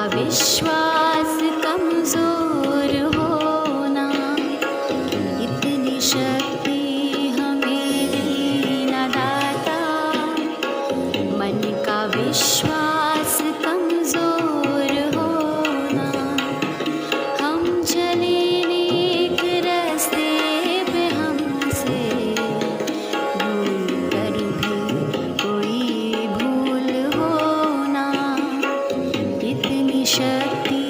विश्वास कमजोर होना, इतनी शक्ति हमें देना दाता। मन का विश्वास कमजोर होना, हम चले नेक रास्ते पे, हमसे भूल कर भी कोई भूल होना, इतनी शक्ति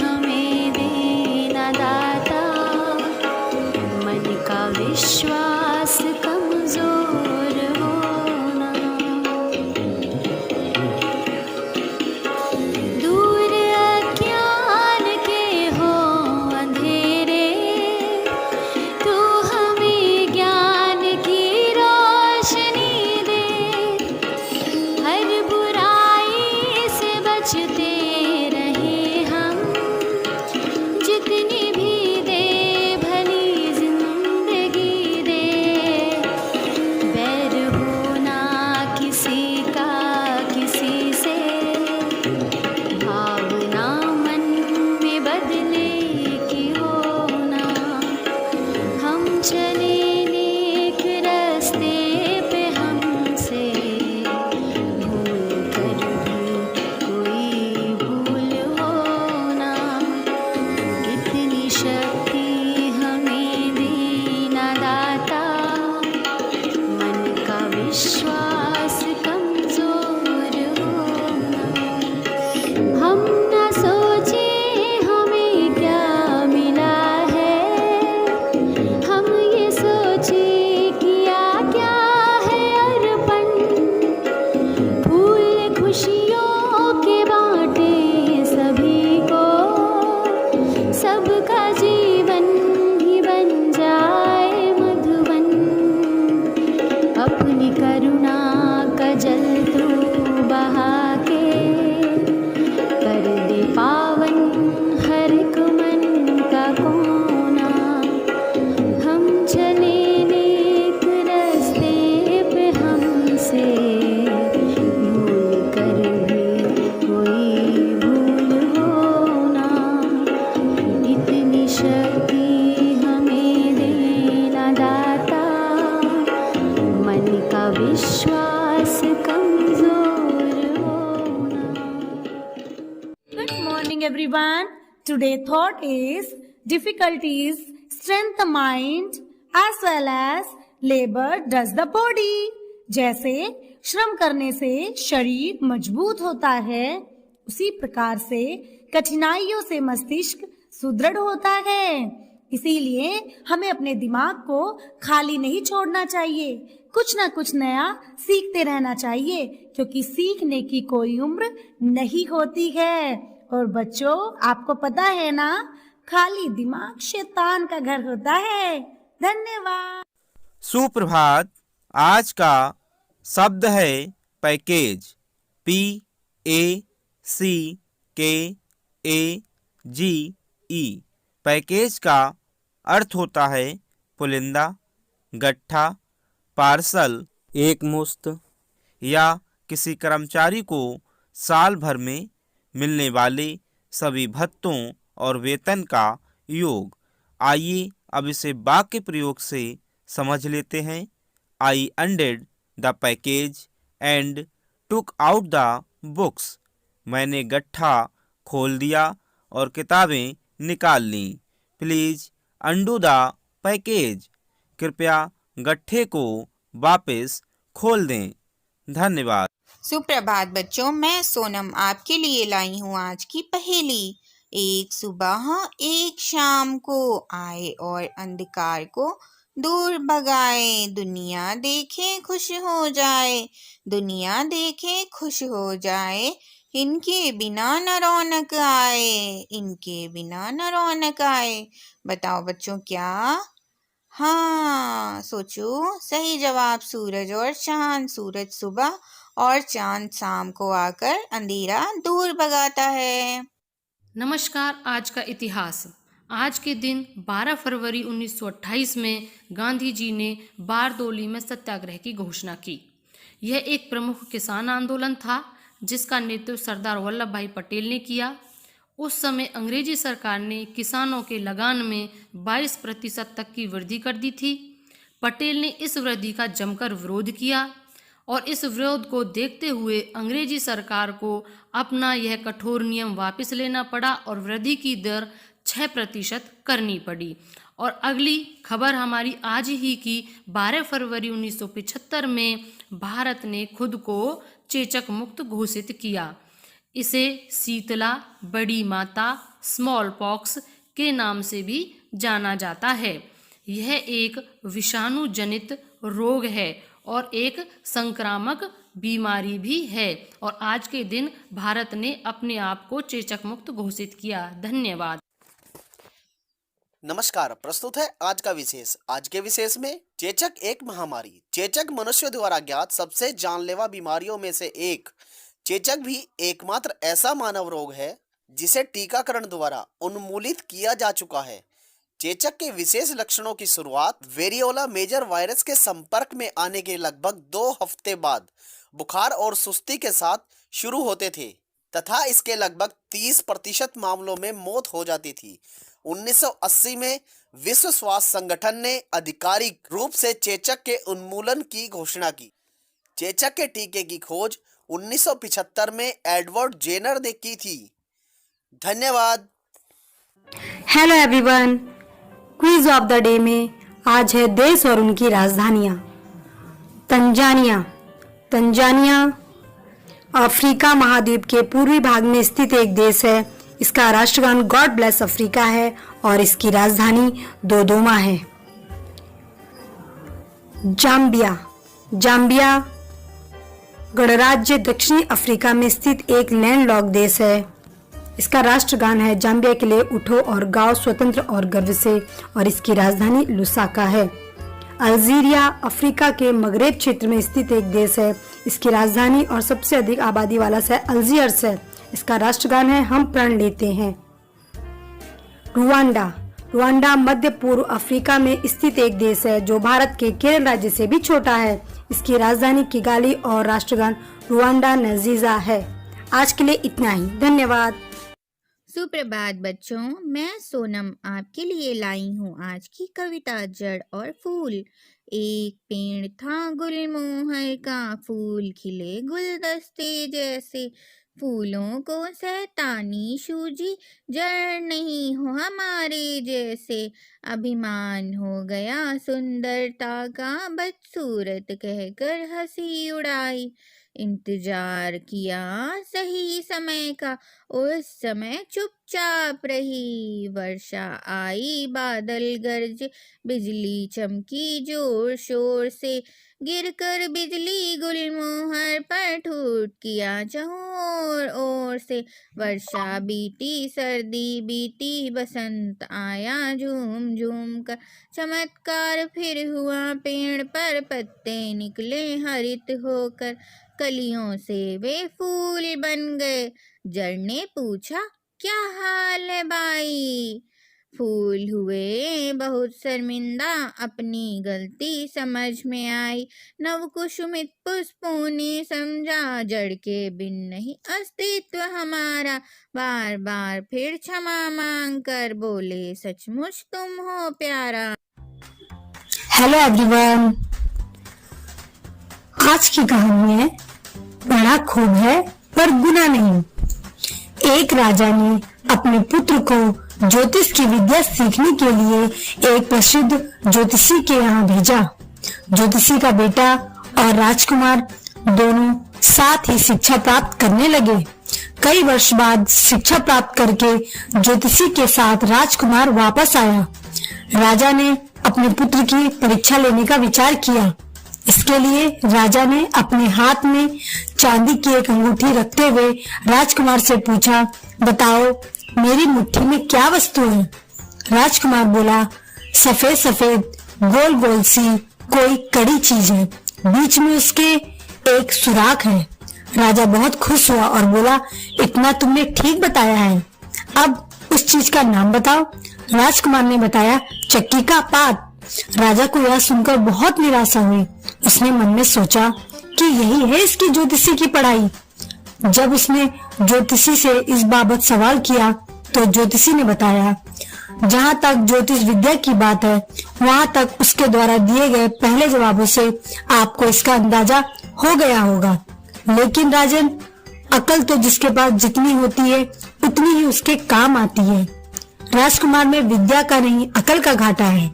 हमें देना दाता। मन का विश्वास कमजोर होना, दूर अज्ञान के हो अंधेरे, तू हमें ज्ञान की रोशनी दे। हर बुराई से बचते रहे हम, जितनी भी दे भली जिंदगी दे। बैर होना किसी का किसी से, भावना मन में बदले की होना। हम चले नेक रास्ते पे, हमसे भूल कर भी कोई भूल होना, इतनी शक्ति हमें देना दाता। मन का विश्वास कमजोर होना, हम न सोचे हमें क्या मिला है, हम ये सोचे किया क्या है अर्पण। फूल खुशियों के बांटे सभी को, सबका जीवन ही बन जाए मधुबन। अपनी करुणा का जल तू बहा के, कर दे पावन हर एक मन का कोना। हम चले नेक रास्ते पे, हमसे भूल कर भी कोई भूल होना, इतनी शक्ति हमें देना दाता। मन का विश्वास कमजोर होना। Good morning everyone. Today thought is difficulties strengthen the mind as well as labor does the body. जैसे श्रम करने से शरीर मजबूत होता है, उसी प्रकार से कठिनाइयों से मस्तिष्क सुदृढ़ होता है। इसीलिए हमें अपने दिमाग को खाली नहीं छोड़ना चाहिए, कुछ ना कुछ नया सीखते रहना चाहिए, क्योंकि सीखने की कोई उम्र नहीं होती है। और बच्चों, आपको पता है ना, खाली दिमाग शैतान का घर होता है। धन्यवाद। सुप्रभात। आज का शब्द है पैकेज। PACKAGE। पैकेज का अर्थ होता है पुलिंदा, गट्ठा, पार्सल, एक मुश्त या किसी कर्मचारी को साल भर में मिलने वाले सभी भत्तों और वेतन का योग। आइए अब इसे वाक्य प्रयोग से समझ लेते हैं। I undid the package and took out the books. मैंने गट्ठा खोल दिया और किताबें निकाल लीं। Please undo the package. कृपया गट्ठे को वापस खोल दें। धन्यवाद। सुप्रभात बच्चों, मैं सोनम आपके लिए लाई हूँ आज की पहेली। एक सुबह एक शाम को आए और अंधकार को दूर भगाए। दुनिया देखे खुश हो जाए, दुनिया देखे खुश हो जाए। इनके बिना न रौनक आए, इनके बिना न रौनक आए। बताओ बच्चों क्या? हाँ, सोचो। सही जवाब सूरज और चांद। सूरज सुबह और चांद शाम को आकर अंधेरा दूर भगाता है। नमस्कार। आज का इतिहास। आज के दिन 12 फरवरी 1928 में गांधी जी ने बारदोली में सत्याग्रह की घोषणा की। यह एक प्रमुख किसान आंदोलन था जिसका नेतृत्व सरदार वल्लभ भाई पटेल ने किया। उस समय अंग्रेजी सरकार ने किसानों के लगान में 22% तक की वृद्धि कर दी थी। पटेल ने इस वृद्धि का जमकर विरोध किया और इस विरोध को देखते हुए अंग्रेजी सरकार को अपना यह कठोर नियम वापस लेना पड़ा और वृद्धि की दर 6% करनी पड़ी। और अगली खबर हमारी आज ही की 12 फरवरी 1975 में भारत ने खुद को चेचक मुक्त घोषित किया। इसे शीतला, बड़ी माता, स्मॉल पॉक्स के नाम से भी जाना जाता है। यह एक विषाणु जनित रोग है और एक संक्रामक बीमारी भी है और आज के दिन भारत ने अपने आप को चेचक मुक्त घोषित किया। धन्यवाद। नमस्कार, प्रस्तुत है आज का विशेष। आज के विशेष में चेचक एक महामारी। चेचक मनुष्य द्वारा ज्ञात सबसे जानलेवा बीमारियों में से एक। चेचक भी एकमात्र ऐसा मानव रोग है जिसे टीकाकरण द्वारा उन्मूलित किया जा चुका है। चेचक के विशेष लक्षणों की शुरुआत वेरियोला मेजर वायरस के संपर्क में आने के लगभग 2 हफ्ते बाद बुखार और सुस्ती के साथ शुरू होते थे तथा इसके लगभग 30% मामलों में मौत हो जाती थी। 1980 में विश्व स्वास्थ्य संगठन ने आधिकारिक रूप से चेचक के उन्मूलन की घोषणा की। चेचक के टीके की खोज 1975 में एडवर्ड जेनर ने की थी। धन्यवाद। Hello everyone, quiz of the day में आज है देश और उनकी राजधानियां। तंजानिया अफ्रीका महाद्वीप के पूर्वी भाग में स्थित एक देश है। इसका राष्ट्रगान गॉड ब्लेस अफ्रीका है और इसकी राजधानी दोदोमा है। जाम्बिया गणराज्य दक्षिणी अफ्रीका में स्थित एक लैंडलॉक्ड देश है। इसका राष्ट्रगान है जाम्बिया के लिए उठो और गाओ स्वतंत्र और गर्व से और इसकी राजधानी लुसाका है। अल्जीरिया अफ्रीका के मगरेब क्षेत्र में स्थित एक देश है। इसकी राजधानी और सबसे अधिक आबादी वाला शहर अल्जीयर्स है। इसका राष्ट्रगान है हम प्रण लेते हैं। रुवांडा मध्य पूर्व अफ्रीका में स्थित एक देश है जो भारत के केरल राज्य से भी छोटा है। इसकी राजधानी किगाली और राष्ट्रगान रुवांडा नजीजा है। आज के लिए इतना ही, धन्यवाद। सुप्रभात बच्चों, मैं सोनम आपके लिए लाई हूँ आज की कविता जड़ और फूल। एक पेड़ था गुलमोहर का, फूल खिले गुलदस्ते जैसे, फूलों को शैतानी सूझी, जड़ नहीं हो हमारे जैसे। अभिमान हो गया सुंदरता का, बदसूरत कहकर हंसी उड़ाई। इंतजार किया सही समय का, उस समय चुपचाप रही। वर्षा आई, बादल गरजे, बिजली चमकी जोर शोर से, गिरकर बिजली गुलमोहर पर टूट किया चहुओर ओर से। वर्षा बीती, सर्दी बीती, बसंत आया झूम झूम कर। चमत्कार फिर हुआ, पेड़ पर पत्ते निकले हरित होकर। कलियों से वे फूल बन गए। जड़ ने पूछा क्या हाल है भाई। फूल हुए बहुत शर्मिंदा, अपनी गलती समझ में आई। नवकुसुमित पुष्पों ने समझा, जड़ के बिन नहीं अस्तित्व हमारा। बार बार फिर क्षमा मांग कर बोले, सचमुच तुम हो प्यारा। हेलो एवरीवन, आज की कहानी है बड़ा खूब है पर गुना नहीं। एक राजा ने अपने पुत्र को ज्योतिष की विद्या सीखने के लिए एक प्रसिद्ध ज्योतिषी के यहाँ भेजा। ज्योतिषी का बेटा और राजकुमार दोनों साथ ही शिक्षा प्राप्त करने लगे। कई वर्ष बाद शिक्षा प्राप्त करके ज्योतिषी के साथ राजकुमार वापस आया। राजा ने अपने पुत्र की परीक्षा लेने का विचार किया। इसके लिए राजा ने अपने हाथ में चांदी की एक अंगूठी रखते हुए राजकुमार से पूछा, बताओ मेरी मुट्ठी में क्या वस्तु है। राजकुमार बोला, सफेद सफेद गोल गोल सी कोई कड़ी चीज है, बीच में उसके एक सुराख है। राजा बहुत खुश हुआ और बोला, इतना तुमने ठीक बताया है, अब उस चीज का नाम बताओ। राजकुमार ने बताया, चक्की का पात। राजा को यह सुनकर बहुत निराशा हुई। उसने मन में सोचा कि यही है इसकी ज्योतिषी की पढ़ाई। जब उसने ज्योतिषी से इस बाबत सवाल किया तो ज्योतिषी ने बताया, जहाँ तक ज्योतिष विद्या की बात है, वहाँ तक उसके द्वारा दिए गए पहले जवाबों से आपको इसका अंदाजा हो गया होगा। लेकिन राजन, अकल तो जिसके पास जितनी होती है उतनी ही उसके काम आती है। राजकुमार में विद्या का नहीं अकल का घाटा है।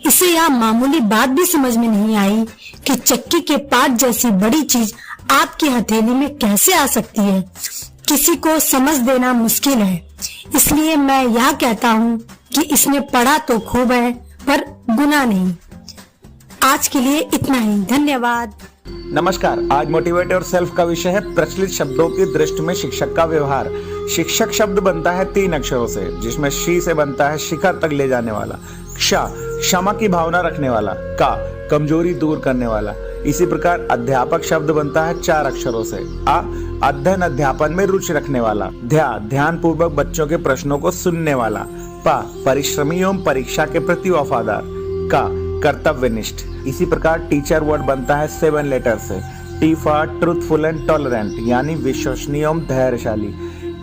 इसे यह मामूली बात भी समझ में नहीं आई कि चक्की के पार्ट जैसी बड़ी चीज आपकी हथेली में कैसे आ सकती है। किसी को समझ देना मुश्किल है। इसलिए मैं यह कहता हूँ कि इसने पढ़ा तो खूब है, पर गुना नहीं। आज के लिए इतना ही, धन्यवाद। नमस्कार। आज मोटिवेट और सेल्फ का विषय है प्रचलित शब्दों की दृष्टि में शिक्षक का व्यवहार। शिक्षक शब्द बनता है 3 अक्षरों से, जिसमें शी से बनता है शिखर तक ले जाने वाला, क्ष क्षमा की भावना रखने वाला, का कमजोरी दूर करने वाला। इसी प्रकार अध्यापक शब्द बनता है 4 अक्षरों से, आ अध्ययन अध्यापन में रुचि रखने वाला, ध्यान पूर्वक बच्चों के प्रश्नों को सुनने वाला, पा परिश्रमी एवं परीक्षा के प्रति वफादार, का कर्तव्यनिष्ठ। इसी प्रकार टीचर वर्ड बनता है 7 लेटर से, T for truthful and tolerant यानी विश्वसनीय एवं धैर्यशाली,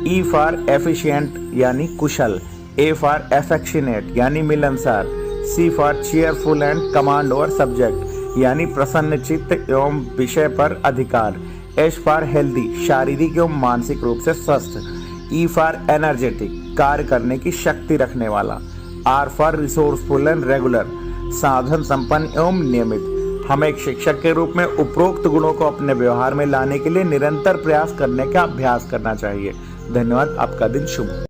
ई फॉर एफिशिएंट यानी कुशल, ए फॉर एफेक्शनेट यानी मिलनसार, C for cheerful and command over subject यानी प्रसन्नचित्त एवं विषय पर अधिकार, एच फॉर हेल्दी शारीरिक एवं मानसिक रूप से स्वस्थ, ई फॉर एनर्जेटिक कार्य करने की शक्ति रखने वाला, R for resourceful and regular साधन संपन्न एवं नियमित। हमें एक शिक्षक के रूप में उपरोक्त गुणों को अपने व्यवहार में लाने के लिए निरंतर प्रयास करने का अभ्यास करना चाहिए। धन्यवाद। आपका दिन शुभ हो।